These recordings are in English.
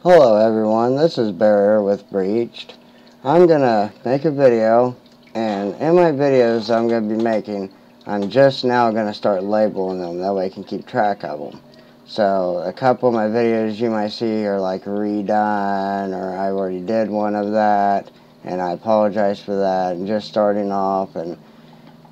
Hello everyone, this is Barrier with Breached. I'm gonna make a video, and in my videos I'm gonna be making, I'm just now gonna start labeling them, that way I can keep track of them. So a couple of my videos you might see are like redone, or I already did one of that, and I apologize for that, and just starting off, and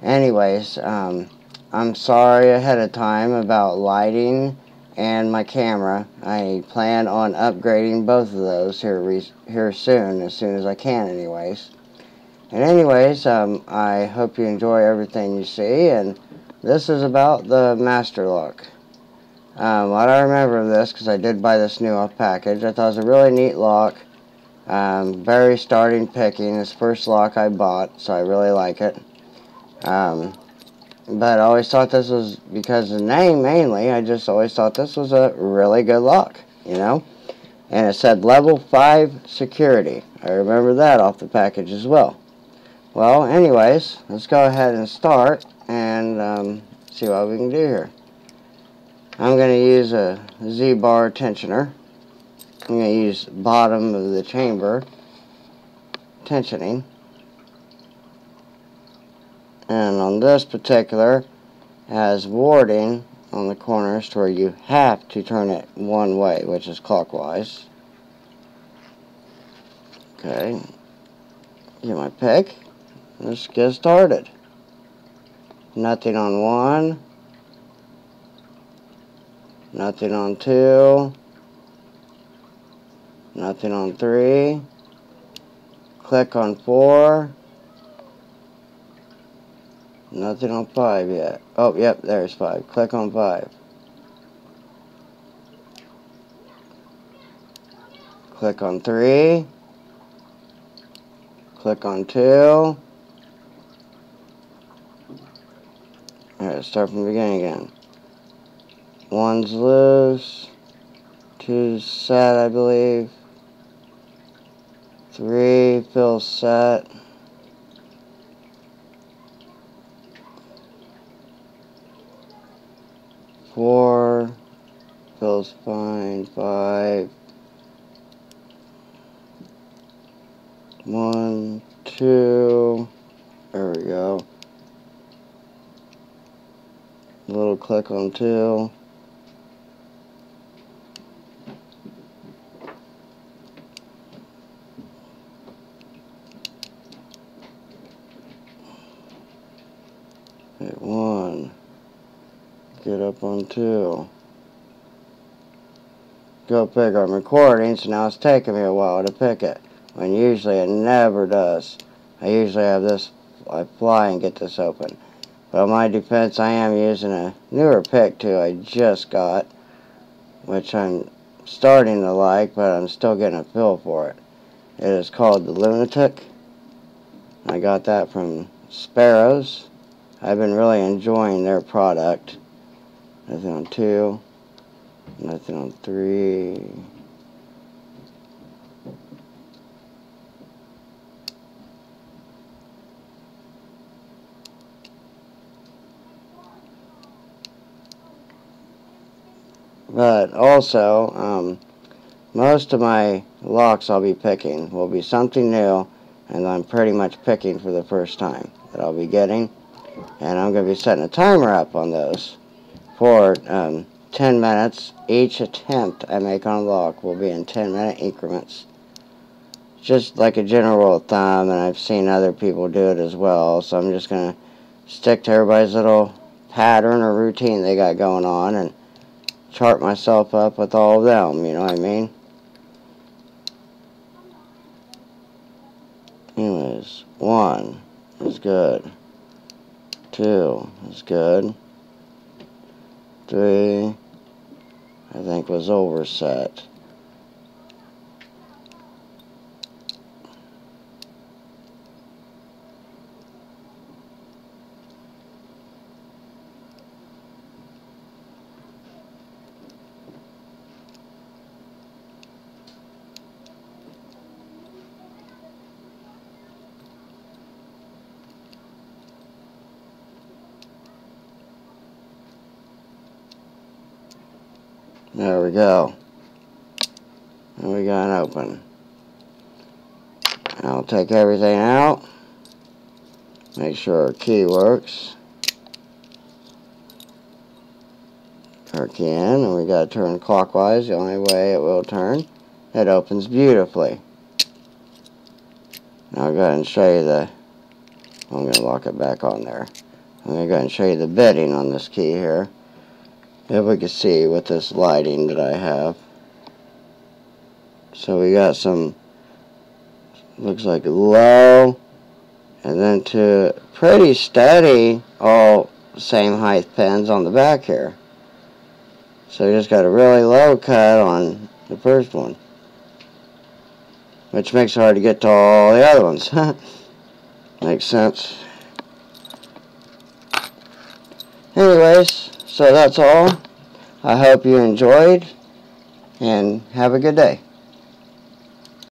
anyways, I'm sorry ahead of time about lighting and my camera. I plan on upgrading both of those here soon, as soon as I can anyways. And anyways, I hope you enjoy everything you see, and this is about the Master Lock. What I remember of this, because I did buy this new off package, I thought it was a really neat lock. Very starting picking, this first lock I bought, so I really like it. But I always thought this was, because of the name mainly, I just always thought this was a really good lock, you know? And it said level 5 security. I remember that off the package as well. Well, anyways, let's go ahead and start and see what we can do here. I'm going to use a Z-bar tensioner. I'm going to use bottom of the chamber tensioning. And on this particular, has warding on the corners to where you have to turn it one way, which is clockwise. Okay, get my pick. Let's get started. Nothing on 1, nothing on 2, nothing on 3, click on 4, nothing on 5 yet. Oh, yep, there's 5. Click on 5. Click on 3, click on 2. Alright, start from the beginning again. 1's loose, 2's set, I believe. 3 feels set. 4 feels fine. 5. 1, 2. There we go. A little click on 2. Hit 1. Get up on 2. Go pick up recording, so now it's taking me a while to pick it, when usually it never does. I usually have this, I fly and get this open. But in my defense, I am using a newer pick too I just got, which I'm starting to like, but I'm still getting a feel for it. It is called the Lunatic. I got that from Sparrows. I've been really enjoying their product. Nothing on 2. Nothing on 3. But also, most of my locks I'll be picking will be something new, and I'm pretty much picking for the first time that I'll be getting. And I'm going to be setting a timer up on those for 10 minutes. Each attempt I make on a lock will be in 10-minute increments. Just like a general rule of thumb, and I've seen other people do it as well, so I'm just going to stick to everybody's little pattern or routine they got going on and chart myself up with all of them, you know what I mean? Anyways, 1 is good. 2 is good. 3, I think, was overset. There we go. And we got an open. I'll take everything out. Make sure our key works. Our key in, and we got to turn clockwise. The only way it will turn. It opens beautifully. Now I'll go ahead and show you the. I'm going to lock it back on there. I'm going to go ahead and show you the bedding on this key here. If we can see with this lighting that I have. So we got some, looks like low, and then to pretty steady, all same height pins on the back here. So we just got a really low cut on the first one, which makes it hard to get to all the other ones. Makes sense. Anyways, so that's all. I hope you enjoyed, and have a good day.